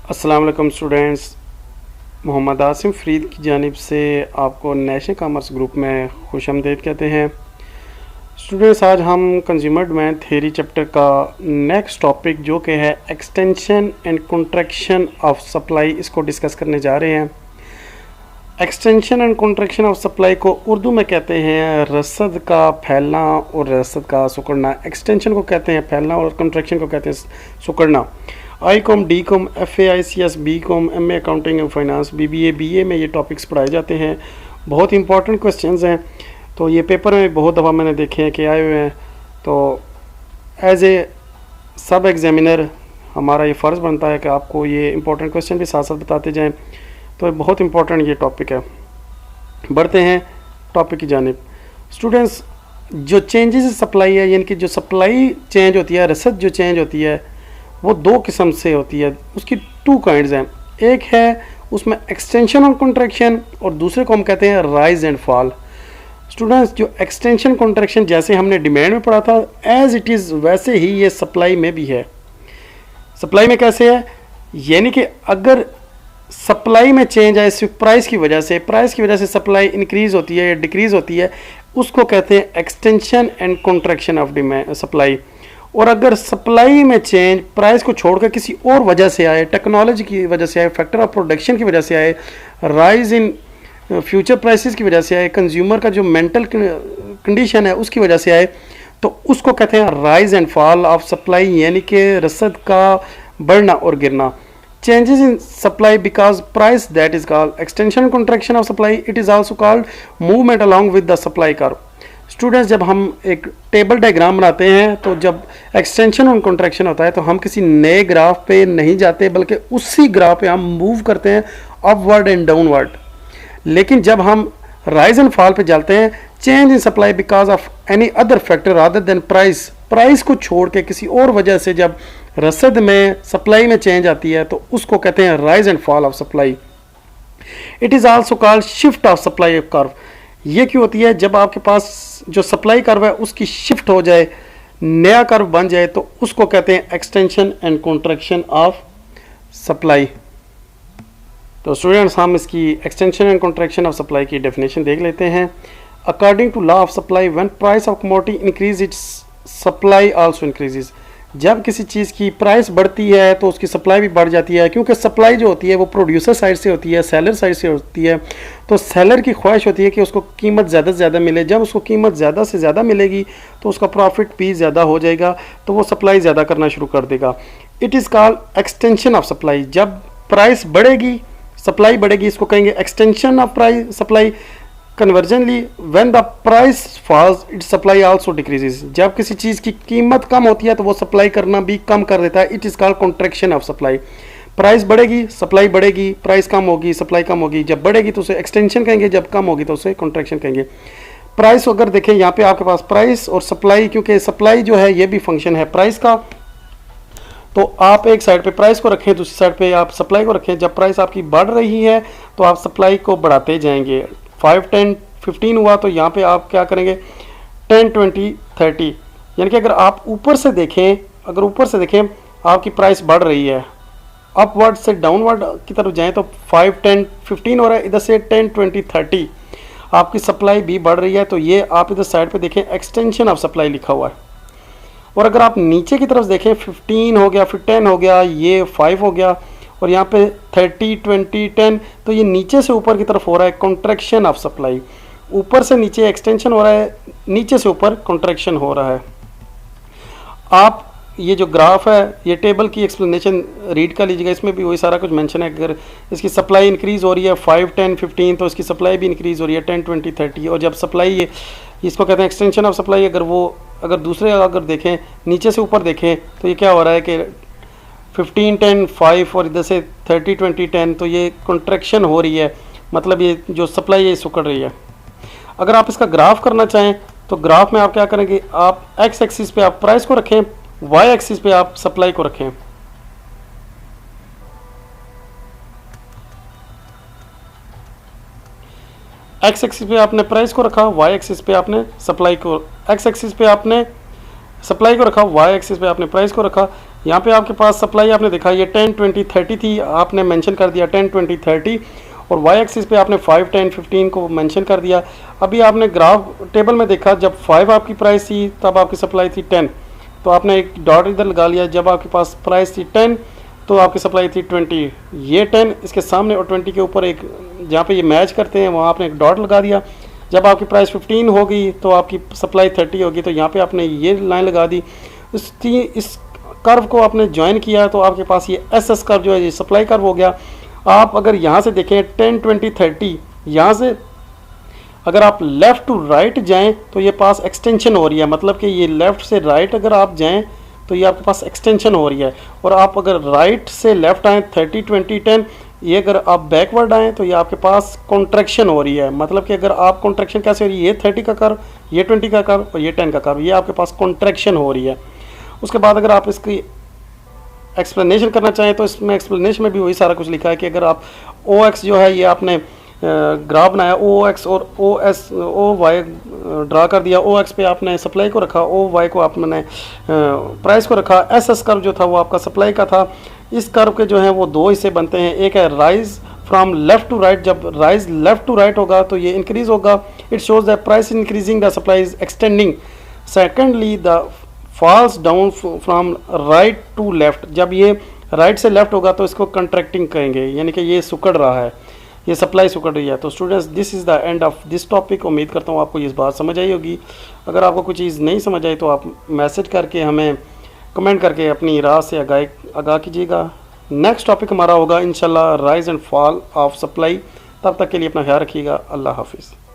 अस्सलाम वालेकुम स्टूडेंट्स। मोहम्मद आसिम फ़रीद की जानिब से आपको नेशनल कॉमर्स ग्रुप में खुशामदीद कहते हैं। स्टूडेंट्स, आज हम कंज्यूमर डिमांड थ्योरी चैप्टर का नेक्स्ट टॉपिक जो कि है extension and contraction of supply, इसको डिस्कस करने जा रहे हैं। Extension and contraction of supply को उर्दू में कहते हैं रसद का फैलना और रसद का सिकुड़ना। एक्सटेंशन को कहते हैं फैलना और कॉन्ट्रैक्शन को कहते हैं सिकुड़ना। I com, D com, F A I C S, B com, M A accounting and finance, B A में ये टॉपिक्स पढ़ाए जाते हैं। बहुत इंपॉर्टेंट क्वेश्चंस हैं, तो ये पेपर में बहुत दफ़ा मैंने देखे हैं कि आए हुए हैं। तो एज ए सब एग्जामिनर हमारा ये फ़र्ज़ बनता है कि आपको ये इंपॉर्टेंट क्वेश्चन भी साथ साथ बताते जाएं। तो बहुत इंपॉर्टेंट ये टॉपिक है। बढ़ते हैं टॉपिक की जानिब। स्टूडेंट्स, जो चेंजेस सप्लाई है, यानी कि जो सप्लाई चेंज होती है, रसद जो चेंज होती है, वो दो किस्म से होती है। उसकी टू काइंड्स हैं। एक है उसमें एक्सटेंशन और कॉन्ट्रैक्शन, और दूसरे को हम कहते हैं राइज एंड फॉल। स्टूडेंट्स, जो एक्सटेंशन कॉन्ट्रैक्शन जैसे हमने डिमांड में पढ़ा था, एज इट इज़ वैसे ही ये सप्लाई में भी है। सप्लाई में कैसे है, यानी कि अगर सप्लाई में चेंज आए सिर्फ प्राइस की वजह से सप्लाई इंक्रीज होती है या डिक्रीज होती है, उसको कहते हैं extension and contraction of demand supply. और अगर सप्लाई में चेंज प्राइस को छोड़कर किसी और वजह से आए, टेक्नोलॉजी की वजह से आए, फैक्टर ऑफ प्रोडक्शन की वजह से आए, राइज इन फ्यूचर प्राइसेस की वजह से आए, कंज्यूमर का जो मेंटल कंडीशन है उसकी वजह से आए, तो उसको कहते हैं rise and fall of supply, यानी कि रसद का बढ़ना और गिरना। Changes in supply because price, that is called extension and contraction of supply. It is also called movement along with the supply curve. Students, जब हम एक टेबल डायग्राम बनाते हैं तो जब एक्सटेंशन और कॉन्ट्रैक्शन होता है तो हम किसी नए ग्राफ पे नहीं जाते, बल्कि उसी ग्राफ पे हम मूव करते हैं अपवर्ड एंड डाउनवर्ड। लेकिन जब हम राइज एंड फॉल पे जाते हैं, change in supply because of any other factor rather than price को छोड़ के किसी और वजह से जब रसद में सप्लाई में चेंज आती है तो उसको कहते हैं rise and fall of supply. It is also called shift of supply curve. ये क्यों होती है, जब आपके पास जो सप्लाई कर्व है उसकी शिफ्ट हो जाए, नया कर्व बन जाए, तो उसको कहते हैं extension and contraction of supply. तो स्टूडेंट्स, हम इसकी extension and contraction of supply की डेफिनेशन देख लेते हैं। According to law of supply, when price of commodity increase, its supply also increases. जब किसी चीज़ की प्राइस बढ़ती है तो उसकी सप्लाई भी बढ़ जाती है, क्योंकि सप्लाई जो होती है वो प्रोड्यूसर साइड से होती है, सेलर साइड से होती है। तो सेलर की ख्वाहिश होती है कि उसको कीमत ज़्यादा से ज़्यादा मिले। जब उसको कीमत ज़्यादा से ज़्यादा मिलेगी तो उसका प्रॉफिट भी ज़्यादा हो जाएगा, तो वो सप्लाई ज़्यादा करना शुरू कर देगा। It is called extension of supply. जब प्राइस बढ़ेगी, सप्लाई बढ़ेगी, इसको कहेंगे extension of price supply. Conversely, when the price falls, it supply also decreases. जब किसी चीज़ की कीमत कम होती है तो वो सप्लाई करना भी कम कर देता है। It is called contraction of supply. Price बढ़ेगी, सप्लाई बढ़ेगी, प्राइस कम होगी, सप्लाई कम होगी। जब बढ़ेगी तो उसे एक्सटेंशन कहेंगे, जब कम होगी तो उसे कॉन्ट्रैक्शन कहेंगे। प्राइस अगर देखें यहाँ पे आपके पास प्राइस और सप्लाई, क्योंकि सप्लाई जो है ये भी फंक्शन है प्राइस का, तो आप एक साइड पे प्राइस को रखें, दूसरी साइड पे आप सप्लाई को रखें। जब प्राइस आपकी बढ़ रही है तो आप सप्लाई को बढ़ाते जाएंगे। 5, 10, 15 हुआ तो यहाँ पे आप क्या करेंगे, 10, 20, 30। यानी कि अगर आप ऊपर से देखें आपकी प्राइस बढ़ रही है, अपवर्ड से डाउनवर्ड की तरफ जाएं तो 5, 10, 15 हो रहा है, इधर से 10, 20, 30 आपकी सप्लाई भी बढ़ रही है। तो ये आप इधर साइड पे देखें एक्सटेंशन ऑफ सप्लाई लिखा हुआ है। और अगर आप नीचे की तरफ देखें, 15 हो गया, फिर 10 हो गया, ये 5 हो गया, और यहाँ पे 30, 20, 10, तो ये नीचे से ऊपर की तरफ हो रहा है कॉन्ट्रैक्शन ऑफ सप्लाई। ऊपर से नीचे एक्सटेंशन हो रहा है, नीचे से ऊपर कॉन्ट्रैक्शन हो रहा है। आप ये जो ग्राफ है, ये टेबल की एक्सप्लेनेशन रीड कर लीजिएगा, इसमें भी वही सारा कुछ मेंशन है। अगर इसकी सप्लाई इंक्रीज़ हो रही है 5, 10, 15, तो इसकी सप्लाई भी इंक्रीज़ हो रही है 10, 20, 30। और जब सप्लाई, इसको कहते हैं एक्सटेंशन ऑफ सप्लाई। अगर दूसरे देखें, नीचे से ऊपर देखें, तो ये क्या हो रहा है कि 15, 10, 5 और इधर से 30, 20, 10, तो ये कॉन्ट्रैक्शन हो रही है, मतलब ये जो सप्लाई है सिकुड़ रही है। अगर आप इसका ग्राफ करना चाहें तो ग्राफ में आप क्या करेंगे, आप एक्स एक्सिस पे आप प्राइस को रखें, वाई एक्सिस पे आप सप्लाई को रखें। एक्स एक्सिस पे आपने प्राइस को रखा, वाई एक्सिस पे आपने सप्लाई को, एक्स एक्सिस पे आपने सप्लाई को रखा, वाई एक्सिस पे आपने प्राइस को रखा। यहाँ पे आपके पास सप्लाई आपने देखा ये 10, 20, 30 थी, आपने मेंशन कर दिया 10, 20, 30 और वाई एक्सिस पे आपने 5, 10, 15 को मेंशन कर दिया। अभी आपने ग्राफ टेबल में देखा जब 5 आपकी प्राइस थी तब आपकी सप्लाई थी 10, तो आपने एक डॉट इधर लगा लिया। जब आपके पास प्राइस थी 10 तो आपकी सप्लाई थी 20, ये 10 इसके सामने और 20 के ऊपर एक जहाँ पे ये मैच करते हैं वहाँ आपने एक डॉट लगा दिया। जब आपकी प्राइस 15 होगी तो आपकी सप्लाई 30 होगी, तो यहाँ पे आपने ये लाइन लगा दी। इस कर्व को आपने ज्वाइन किया तो आपके पास ये एस कर्व जो है ये सप्लाई कर्व हो गया। आप अगर यहाँ से देखें 10, 20, 30, यहाँ से अगर आप लेफ़्ट टू राइट जाएं तो ये पास एक्सटेंशन हो रही है, मतलब कि ये लेफ़्ट से राइट अगर आप जाएं तो ये आपके पास एक्सटेंशन हो रही है। और आप अगर राइट से लेफ़्ट आएँ 30, 20, 10, ये अगर आप बैकवर्ड आएँ तो ये आपके पास कॉन्ट्रैक्शन हो रही है। मतलब कि अगर आप कॉन्ट्रैक्शन कैसे हो रही है, ये 30 का कर्व, ये 20 का कर्व और ये 10 का कर्व, ये आपके पास कॉन्ट्रैक्शन हो रही है। उसके बाद अगर आप इसकी एक्सप्लेनेशन करना चाहें तो इसमें एक्सप्लेनेशन में भी वही सारा कुछ लिखा है कि अगर आप ओ एक्स जो है ये आपने ग्राफ बनाया, ओ एक्स और ओ वाई ड्रा कर दिया। ओ एक्स पे आपने सप्लाई को रखा, ओ वाई को आपने प्राइस को रखा। एस कर्व जो था वो आपका सप्लाई का था। इस कर्व के जो है वो दो हिस्से बनते हैं, एक है rise from left to right. जब राइज लेफ्ट टू राइट होगा तो ये इंक्रीज होगा, it shows that price increasing, the supply is extending. Secondly the falls down from right to left, जब ये राइट से लेफ्ट होगा तो इसको कंट्रैक्टिंग कहेंगे, यानी कि ये सुकड़ रहा है, ये सप्लाई सुकड़ रही है। तो students this is the end of this topic. उम्मीद करता हूँ आपको ये बात समझ आई होगी। अगर आपको कोई चीज़ नहीं समझ आई तो आप मैसेज करके हमें कमेंट करके अपनी राय से आगाह कीजिएगा। नेक्स्ट टॉपिक हमारा होगा इंशाल्लाह rise and fall of supply. तब तक के लिए अपना ख्याल रखिएगा। अल्लाह हाफिज़।